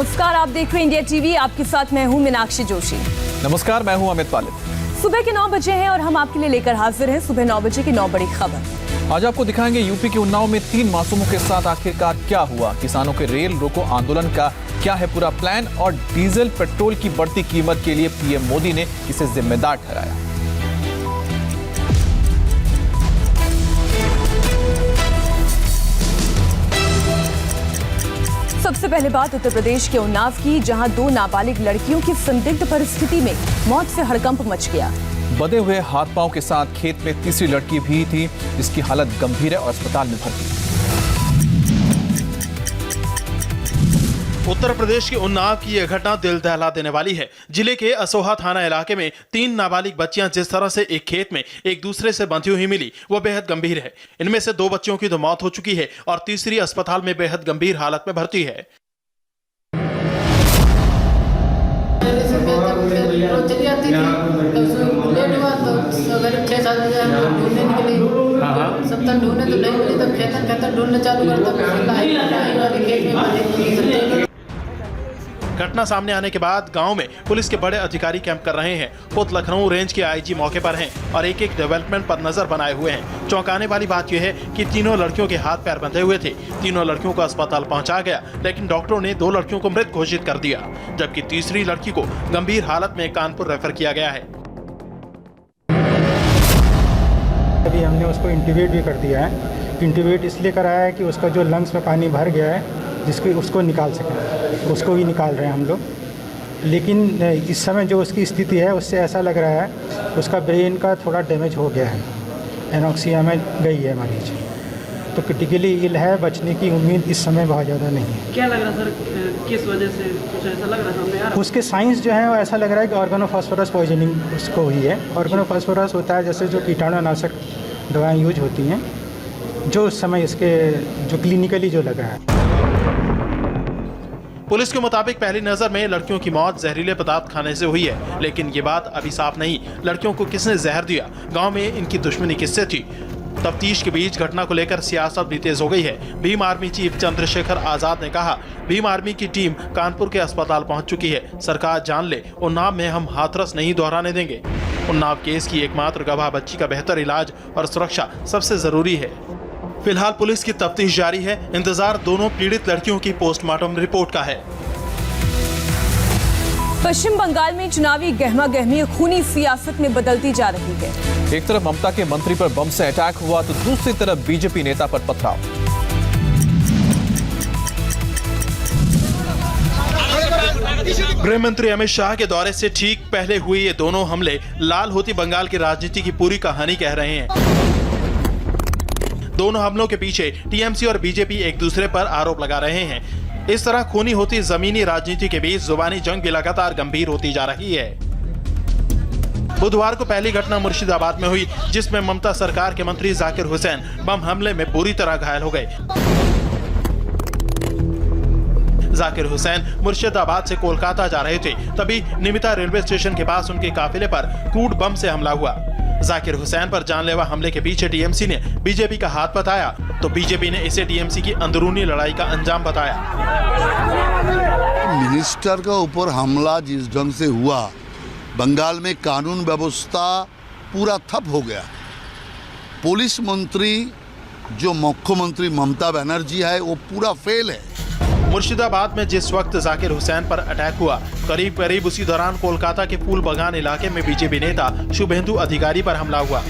नमस्कार, आप देख रहे हैं इंडिया टीवी। आपके साथ मैं हूं मीनाक्षी जोशी। नमस्कार, मैं हूं अमित पालित। सुबह के 9 बजे हैं और हम आपके लिए लेकर हाजिर हैं सुबह 9 बजे की 9 बड़ी खबर। आज आपको दिखाएंगे यूपी के उन्नाव में 3 मासूमों के साथ आखिरकार क्या हुआ, किसानों के रेल रोको आंदोलन का क्या है पूरा प्लान, और डीजल पेट्रोल की बढ़ती कीमत के लिए पीएम मोदी ने इसे जिम्मेदार ठहराया। सबसे पहले बात उत्तर प्रदेश के उन्नाव की, जहां 2 नाबालिग लड़कियों की संदिग्ध परिस्थिति में मौत से हड़कंप मच गया। बंधे हुए हाथ पांव के साथ खेत में तीसरी लड़की भी थी, जिसकी हालत गंभीर है और अस्पताल में भर्ती। उत्तर प्रदेश के उन्नाव की यह घटना दिल दहला देने वाली है। जिले के असोहा थाना इलाके में 3 नाबालिग बच्चियां जिस तरह से एक खेत में एक दूसरे से बंधी हुई मिली, वो बेहद गंभीर है। इनमें से 2 बच्चियों की तो मौत हो चुकी है और तीसरी अस्पताल में बेहद गंभीर हालत में भर्ती है। चली आती थी तो लेट हुआ तो सवेरे 6-7 बजे हम लोग ढूंढने निकले। सब तक ढूंढने तो नहीं मिली, तब खेतर ढूंढने चालू करता खेत में। घटना सामने आने के बाद गांव में पुलिस के बड़े अधिकारी कैंप कर रहे हैं। खुद लखनऊ रेंज के आईजी मौके पर हैं और एक एक डेवलपमेंट पर नजर बनाए हुए हैं। चौंकाने वाली बात यह है कि तीनों लड़कियों के हाथ पैर बंधे हुए थे। तीनों लड़कियों को अस्पताल पहुंचाया गया, लेकिन डॉक्टरों ने 2 लड़कियों को मृत घोषित कर दिया, जबकि तीसरी लड़की को गंभीर हालत में कानपुर रेफर किया गया है। अभी हमने उसको इंट्यूबेट भी कर दिया है। इंट्यूबेट इसलिए कराया है कि उसका जो लंग्स में पानी भर गया है, जिसको उसको निकाल सकें, उसको भी निकाल रहे हैं हम लोग। लेकिन इस समय जो उसकी स्थिति है, उससे ऐसा लग रहा है उसका ब्रेन का थोड़ा डैमेज हो गया है, एनोक्सिया में गई है मरीज, तो क्रिटिकली इल है। बचने की उम्मीद इस समय बहुत ज़्यादा नहीं है। क्या लग रहा सर, किस वजह से कुछ ऐसा लग रहा है? उसके साइंस जो है वो ऐसा लग रहा है कि ऑर्गेनोफॉस्फोरस पॉइजनिंग उसको हुई है। ऑर्गेनोफॉस्फोरस होता है जैसे जो कीटाणुनाशक दवाएँ यूज होती हैं, जो उस समय इसके जो क्लिनिकली जो लग रहा है। पुलिस के मुताबिक पहली नजर में लड़कियों की मौत जहरीले पदार्थ खाने से हुई है, लेकिन ये बात अभी साफ नहीं लड़कियों को किसने जहर दिया, गांव में इनकी दुश्मनी किससे थी। तफ्तीश के बीच घटना को लेकर सियासत भी तेज हो गई है। भीम आर्मी चीफ चंद्रशेखर आजाद ने कहा, भीम आर्मी की टीम कानपुर के अस्पताल पहुंच चुकी है। सरकार जान ले, उन्नाव में हम हाथरस नहीं दोहराने देंगे। उन्नाव केस की एकमात्र गवाह बच्ची का बेहतर इलाज और सुरक्षा सबसे जरूरी है। फिलहाल पुलिस की तफ्तीश जारी है। इंतजार दोनों पीड़ित लड़कियों की पोस्टमार्टम रिपोर्ट का है। पश्चिम बंगाल में चुनावी गहमा-गहमी खूनी सियासत में बदलती जा रही है। एक तरफ ममता के मंत्री पर बम से अटैक हुआ, तो दूसरी तरफ बीजेपी नेता पर पथराव। गृह मंत्री अमित शाह के दौरे से ठीक पहले हुए ये दोनों हमले लाल होती बंगाल की राजनीति की पूरी कहानी कह रहे हैं। दोनों हमलों के पीछे टीएमसी और बीजेपी एक दूसरे पर आरोप लगा रहे हैं। इस तरह खूनी होती जमीनी राजनीति के बीच जुबानी जंग भी लगातार गंभीर होती जा रही है। बुधवार को पहली घटना मुर्शिदाबाद में हुई, जिसमें ममता सरकार के मंत्री जाकिर हुसैन बम हमले में बुरी तरह घायल हो गए। जाकिर हुसैन मुर्शिदाबाद से कोलकाता जा रहे थे, तभी निमिता रेलवे स्टेशन के पास उनके काफिले पर क्रूड बम से हमला हुआ। जाकिर हुसैन पर जानलेवा हमले के पीछे टीएमसी ने बीजेपी का हाथ बताया, तो बीजेपी ने इसे टीएमसी की अंदरूनी लड़ाई का अंजाम बताया। मिनिस्टर के ऊपर हमला जिस ढंग से हुआ, बंगाल में कानून व्यवस्था पूरा ठप हो गया। पुलिस मंत्री जो मुख्यमंत्री ममता बनर्जी है, वो पूरा फेल है। मुर्शिदाबाद में जिस वक्त जाकिर हुसैन पर अटैक हुआ, करीब करीब उसी दौरान कोलकाता के फूल बगान इलाके में बीजेपी नेता शुभेंदु अधिकारी पर हमला हुआ।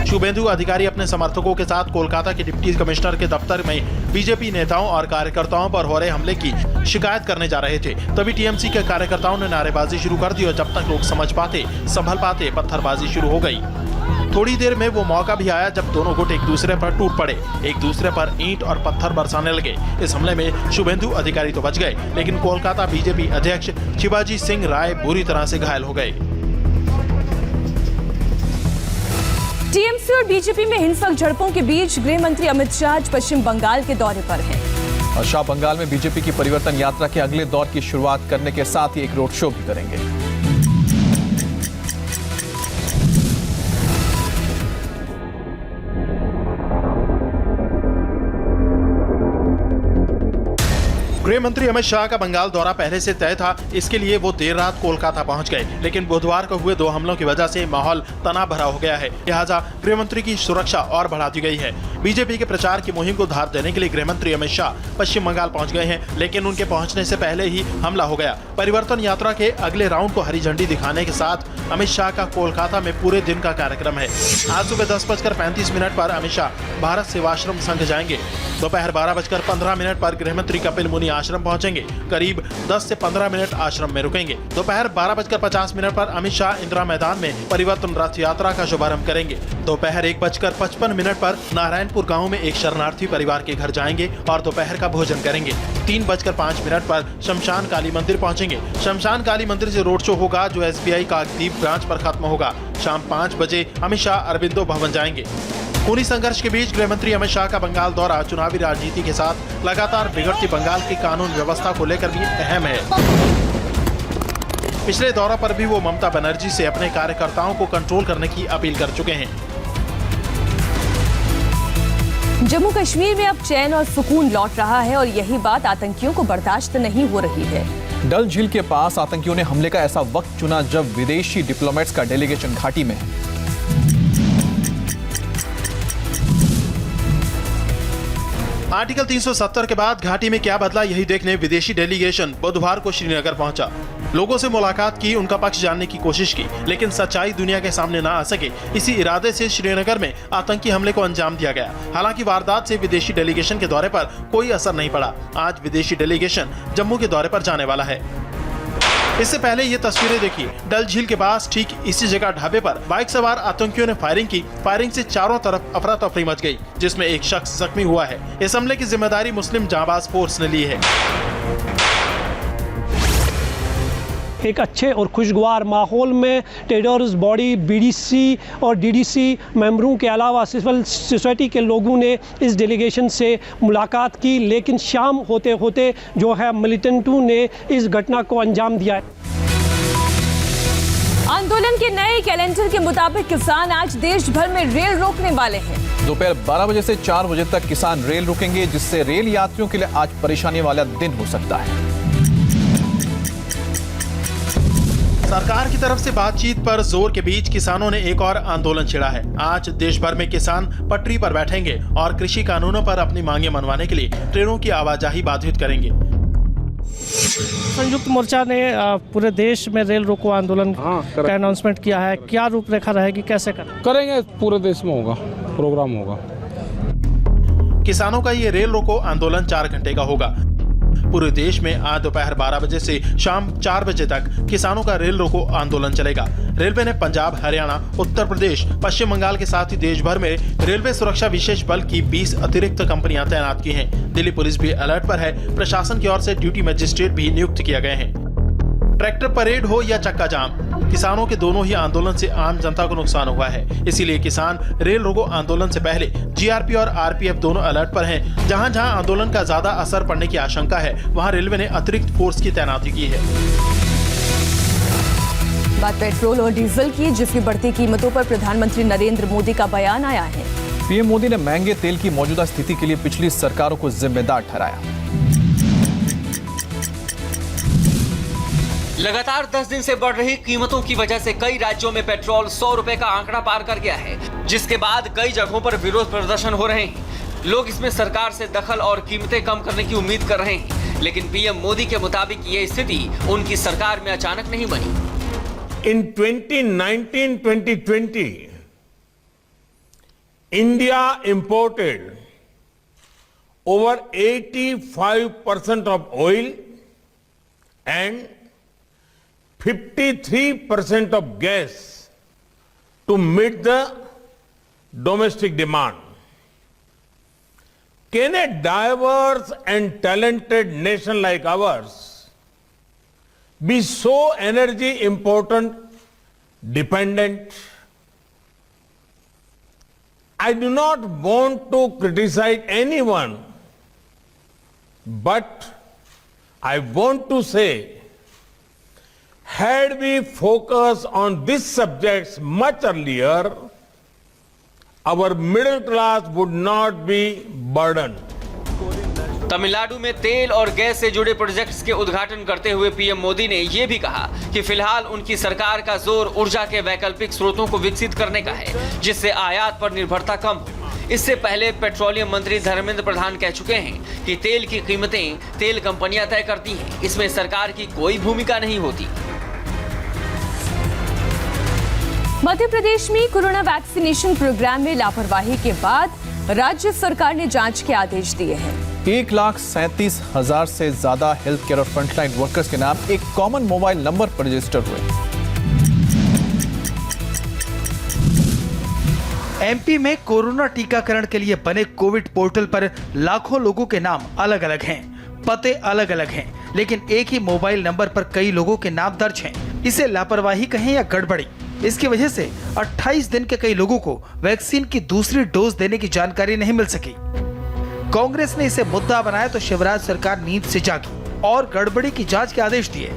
शुभेंदु अधिकारी अपने समर्थकों के साथ कोलकाता के डिप्टी कमिश्नर के दफ्तर में बीजेपी नेताओं और कार्यकर्ताओं पर हो रहे हमले की शिकायत करने जा रहे थे। तभी टीएमसी के कार्यकर्ताओं ने नारेबाजी शुरू कर दी और जब तक लोग समझ पाते संभल पाते, पत्थरबाजी शुरू हो गई। थोड़ी देर में वो मौका भी आया जब दोनों गुट एक दूसरे पर टूट पड़े, एक दूसरे पर ईंट और पत्थर बरसाने लगे। इस हमले में शुभेंदु अधिकारी तो बच गए, लेकिन कोलकाता बीजेपी अध्यक्ष शिवाजी सिंह राय बुरी तरह से घायल हो गए। टीएमसी और बीजेपी में हिंसक झड़पों के बीच गृह मंत्री अमित शाह आज पश्चिम बंगाल के दौरे पर हैं। और शाह बंगाल में बीजेपी की परिवर्तन यात्रा के अगले दौर की शुरुआत करने के साथ ही एक रोड शो भी करेंगे। गृह मंत्री अमित शाह का बंगाल दौरा पहले से तय था, इसके लिए वो देर रात कोलकाता पहुंच गए, लेकिन बुधवार को हुए 2 हमलों की वजह से माहौल तनाव भरा हो गया है। लिहाजा गृह मंत्री की सुरक्षा और बढ़ा दी गई है। बीजेपी के प्रचार की मुहिम को धार देने के लिए गृह मंत्री अमित शाह पश्चिम बंगाल पहुंच गए हैं, लेकिन उनके पहुंचने से पहले ही हमला हो गया। परिवर्तन यात्रा के अगले राउंड को हरी झंडी दिखाने के साथ अमित शाह का कोलकाता में पूरे दिन का कार्यक्रम है। आज सुबह 10:35 पर अमित शाह भारत सेवाश्रम संघ जाएंगे। दोपहर 12:15 पर गृह मंत्री कपिल मुनि आश्रम पहुंचेंगे। करीब 10 से 15 मिनट आश्रम में रुकेंगे। दोपहर 12:50 पर अमित शाह इंदिरा मैदान में परिवर्तन रथ यात्रा का शुभारंभ करेंगे। दोपहर 1:55 पर नारायणपुर गांव में एक शरणार्थी परिवार के घर जाएंगे और दोपहर का भोजन करेंगे। 3:05 पर शमशान काली मंदिर पहुंचेंगे। शमशान काली मंदिर से रोड शो होगा जो SBI काकद्वीप ब्रांच पर खत्म होगा। शाम 5 बजे अमित शाह अरबिंदो भवन जाएंगे। खूनी संघर्ष के बीच गृह मंत्री अमित शाह का बंगाल दौरा चुनावी राजनीति के साथ लगातार बिगड़ती बंगाल की कानून व्यवस्था को लेकर भी अहम है। पिछले दौरे पर भी वो ममता बनर्जी से अपने कार्यकर्ताओं को कंट्रोल करने की अपील कर चुके हैं। जम्मू कश्मीर में अब चैन और सुकून लौट रहा है और यही बात आतंकियों को बर्दाश्त नहीं हो रही है। डल झील के पास आतंकियों ने हमले का ऐसा वक्त चुना जब विदेशी डिप्लोमेट्स का डेलीगेशन घाटी में है। आर्टिकल 370 के बाद घाटी में क्या बदला, यही देखने विदेशी डेलीगेशन बुधवार को श्रीनगर पहुंचा। लोगों से मुलाकात की, उनका पक्ष जानने की कोशिश की, लेकिन सच्चाई दुनिया के सामने ना आ सके, इसी इरादे से श्रीनगर में आतंकी हमले को अंजाम दिया गया। हालांकि वारदात से विदेशी डेलीगेशन के दौरे पर कोई असर नहीं पड़ा। आज विदेशी डेलीगेशन जम्मू के दौरे पर जाने वाला है। इससे पहले ये तस्वीरें देखिए। डल झील के पास ठीक इसी जगह ढाबे पर बाइक सवार आतंकियों ने फायरिंग की। फायरिंग से चारों तरफ अफरा तफरी मच गई, जिसमें एक शख्स जख्मी हुआ है। इस हमले की जिम्मेदारी मुस्लिम जांबाज फोर्स ने ली है। एक अच्छे और खुशगवार माहौल में टेररिस्ट बॉडी BDC और DDC मेंबरों के अलावा सिविल सोसाइटी के लोगों ने इस डेलीगेशन से मुलाकात की, लेकिन शाम होते होते जो है मिलिटेंटों ने इस घटना को अंजाम दिया है। आंदोलन के नए कैलेंडर के मुताबिक किसान आज देश भर में रेल रोकने वाले हैं। दोपहर 12 बजे से 4 बजे तक किसान रेल रुकेंगे, जिससे रेल यात्रियों के लिए आज परेशानी वाला दिन हो सकता है। सरकार की तरफ से बातचीत पर जोर के बीच किसानों ने एक और आंदोलन छेड़ा है। आज देश भर में किसान पटरी पर बैठेंगे और कृषि कानूनों पर अपनी मांगे मनवाने के लिए ट्रेनों की आवाजाही बाधित करेंगे। संयुक्त मोर्चा ने पूरे देश में रेल रोको आंदोलन का अनाउंसमेंट किया है। क्या रूपरेखा रहेगी, कैसे करेंगे? पूरे देश में होगा, प्रोग्राम होगा। किसानों का ये रेल रोको आंदोलन 4 घंटे का होगा। पूरे देश में आज दोपहर 12 बजे से शाम 4 बजे तक किसानों का रेल रोको आंदोलन चलेगा। रेलवे ने पंजाब, हरियाणा, उत्तर प्रदेश, पश्चिम बंगाल के साथ ही देश भर में रेलवे सुरक्षा विशेष बल की 20 अतिरिक्त कंपनियां तैनात की हैं। दिल्ली पुलिस भी अलर्ट पर है। प्रशासन की ओर से ड्यूटी मजिस्ट्रेट भी नियुक्त किया गए हैं। ट्रैक्टर परेड हो या चक्का जाम, किसानों के दोनों ही आंदोलन से आम जनता को नुकसान हुआ है। इसीलिए किसान रेल रोको आंदोलन से पहले GRP और RPF दोनों अलर्ट पर हैं। जहां जहां आंदोलन का ज्यादा असर पड़ने की आशंका है, वहां रेलवे ने अतिरिक्त फोर्स की तैनाती की है। बात पेट्रोल और डीजल की, जिसकी बढ़ती कीमतों पर प्रधानमंत्री नरेंद्र मोदी का बयान आया है। पीएम मोदी ने महंगे तेल की मौजूदा स्थिति के लिए पिछली सरकारों को जिम्मेदार ठहराया। लगातार 10 दिन से बढ़ रही कीमतों की वजह से कई राज्यों में पेट्रोल 100 रुपए का आंकड़ा पार कर गया है, जिसके बाद कई जगहों पर विरोध प्रदर्शन हो रहे हैं। लोग इसमें सरकार से दखल और कीमतें कम करने की उम्मीद कर रहे हैं, लेकिन पीएम मोदी के मुताबिक ये स्थिति उनकी सरकार में अचानक नहीं बनी। In 2019-2020, India imported over 85% of oil and 53% of gas to meet the domestic demand. Can a diverse and talented nation like ours be so energy important dependent? I do not want to criticize anyone, but I want to say, had we focused on these subjects much earlier, our middle class would not be burdened. Tamil Nadu में तेल और gas से जुड़े projects के उद्घाटन करते हुए PM Modi ने ये भी कहा कि फिलहाल उनकी सरकार का जोर ऊर्जा के वैकल्पिक स्रोतों को विकसित करने का है, जिससे आयात पर निर्भरता कम हो। इससे पहले पेट्रोलियम मंत्री धर्मेंद्र प्रधान कह चुके हैं कि तेल की कीमतें तेल कंपनियां तय करती हैं, इसमें सरकार की कोई भूमिका नहीं होती। मध्य प्रदेश में कोरोना वैक्सीनेशन प्रोग्राम में लापरवाही के बाद राज्य सरकार ने जांच के आदेश दिए हैं। 1,37,000 से ज्यादा हेल्थ केयर और फ्रंटलाइन वर्कर्स के नाम एक कॉमन मोबाइल नंबर पर रजिस्टर हुए। एमपी में कोरोना टीकाकरण के लिए बने कोविड पोर्टल पर लाखों लोगों के नाम अलग अलग हैं, पते अलग अलग हैं, लेकिन एक ही मोबाइल नंबर पर कई लोगों के नाम दर्ज हैं। इसे लापरवाही कहें या गड़बड़ी, इसकी वजह से 28 दिन के कई लोगों को वैक्सीन की दूसरी डोज देने की जानकारी नहीं मिल सकी। कांग्रेस ने इसे मुद्दा बनाया तो शिवराज सरकार नींद से जागी और गड़बड़ी की जांच के आदेश दिए।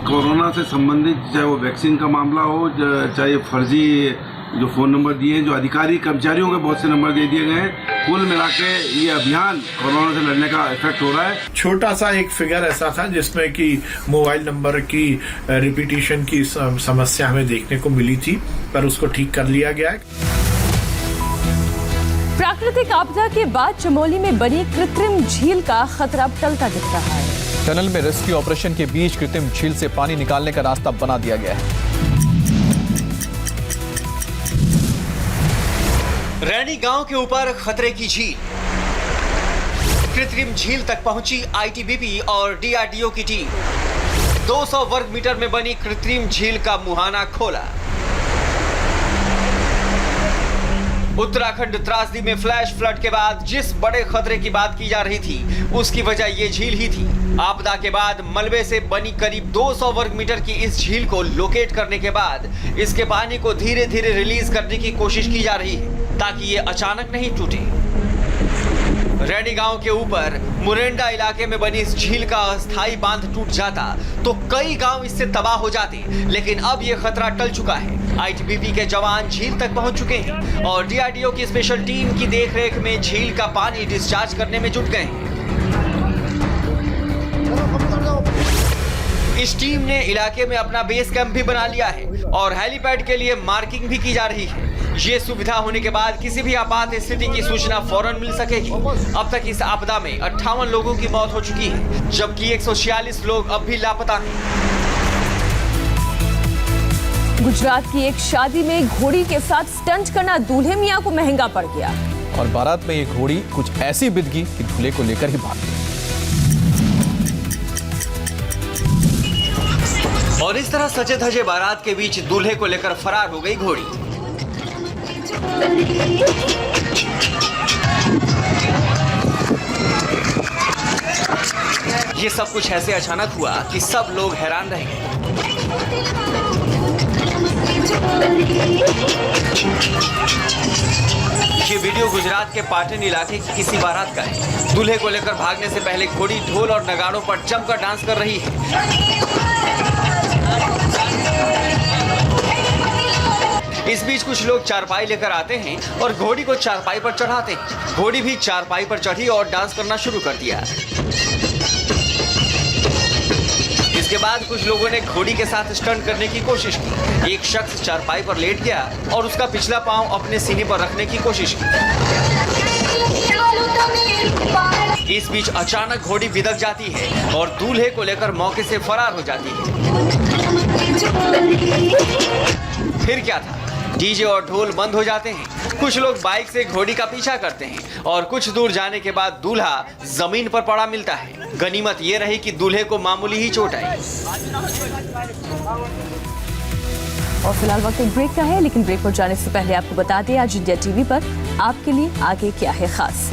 कोरोना से संबंधित चाहे वो वैक्सीन का मामला हो, चाहे फर्जी जो फोन नंबर दिए हैं, जो अधिकारी कर्मचारियों के बहुत से नंबर दे दिए गए हैं, कुल मिला के ये अभियान कोरोना से लड़ने का इफेक्ट हो रहा है। छोटा सा एक फिगर ऐसा था जिसमें कि मोबाइल नंबर की रिपीटिशन की समस्या हमें देखने को मिली थी, पर उसको ठीक कर लिया गया है। प्राकृतिक आपदा के बाद चमोली में बनी कृत्रिम झील का खतरा टलता दिख रहा है। टनल में रेस्क्यू ऑपरेशन के बीच कृत्रिम झील से पानी निकालने का रास्ता बना दिया गया है। रैनी गांव के ऊपर खतरे की झील। कृत्रिम झील तक पहुंची आईटीबीपी और डीआरडीओ की टीम। 200 वर्ग मीटर में बनी कृत्रिम झील का मुहाना खोला। उत्तराखंड त्रासदी में फ्लैश फ्लड के बाद जिस बड़े खतरे की बात की जा रही थी, उसकी वजह ये झील ही थी। आपदा के बाद मलबे से बनी करीब 200 वर्ग मीटर की इस झील को लोकेट करने के बाद इसके पानी को धीरे धीरे रिलीज करने की कोशिश की जा रही है ताकि ये अचानक नहीं टूटे। रैनी गांव के ऊपर मुरेंडा इलाके में बनी इस झील का अस्थायी बांध टूट जाता तो कई गांव इससे तबाह हो जाते, लेकिन अब ये खतरा टल चुका है। आईटीबीपी के जवान झील तक पहुंच चुके हैं और डीआरडीओ की स्पेशल टीम की देखरेख में झील का पानी डिस्चार्ज करने में जुट गए हैं। इस टीम ने इलाके में अपना बेस कैंप भी बना लिया है और हेलीपैड के लिए मार्किंग भी की जा रही है। ये सुविधा होने के बाद किसी भी आपात स्थिति की सूचना फौरन मिल सकेगी। अब तक इस आपदा में 58 लोगों की मौत हो चुकी है, जबकि 146 लोग अब भी लापता हैं। गुजरात की एक शादी में घोड़ी के साथ स्टंट करना दूल्हे मियां को महंगा पड़ गया और बारात में ये घोड़ी कुछ ऐसी बिद गई कि दूल्हे को लेकर ही भाग गई। और इस तरह सजे धजे बारात के बीच दूल्हे को लेकर फरार हो गई घोड़ी। ये सब कुछ ऐसे अचानक हुआ कि सब लोग हैरान रह गए। ये वीडियो गुजरात के पाटन इलाके की किसी बारात का है। दूल्हे को लेकर भागने से पहले घोड़ी ढोल और नगाड़ों पर जमकर डांस कर रही है। इस बीच कुछ लोग चारपाई लेकर आते हैं और घोड़ी को चारपाई पर चढ़ाते हैं। घोड़ी भी चारपाई पर चढ़ी और डांस करना शुरू कर दिया। इसके बाद कुछ लोगों ने घोड़ी के साथ स्टंट करने की कोशिश की। एक शख्स चारपाई पर लेट गया और उसका पिछला पांव अपने सीने पर रखने की कोशिश की। इस बीच अचानक घोड़ी बिदक जाती है और दूल्हे को लेकर मौके से फरार हो जाती है। फिर क्या था, डीजे और ढोल बंद हो जाते हैं। कुछ लोग बाइक से घोड़ी का पीछा करते हैं और कुछ दूर जाने के बाद दूल्हा जमीन पर पड़ा मिलता है। गनीमत ये रही कि दूल्हे को मामूली ही चोट आई। और फिलहाल वक्त एक ब्रेक का है, लेकिन ब्रेक पर जाने से पहले आपको बता दें आज इंडिया टीवी पर आपके लिए आगे क्या है खास।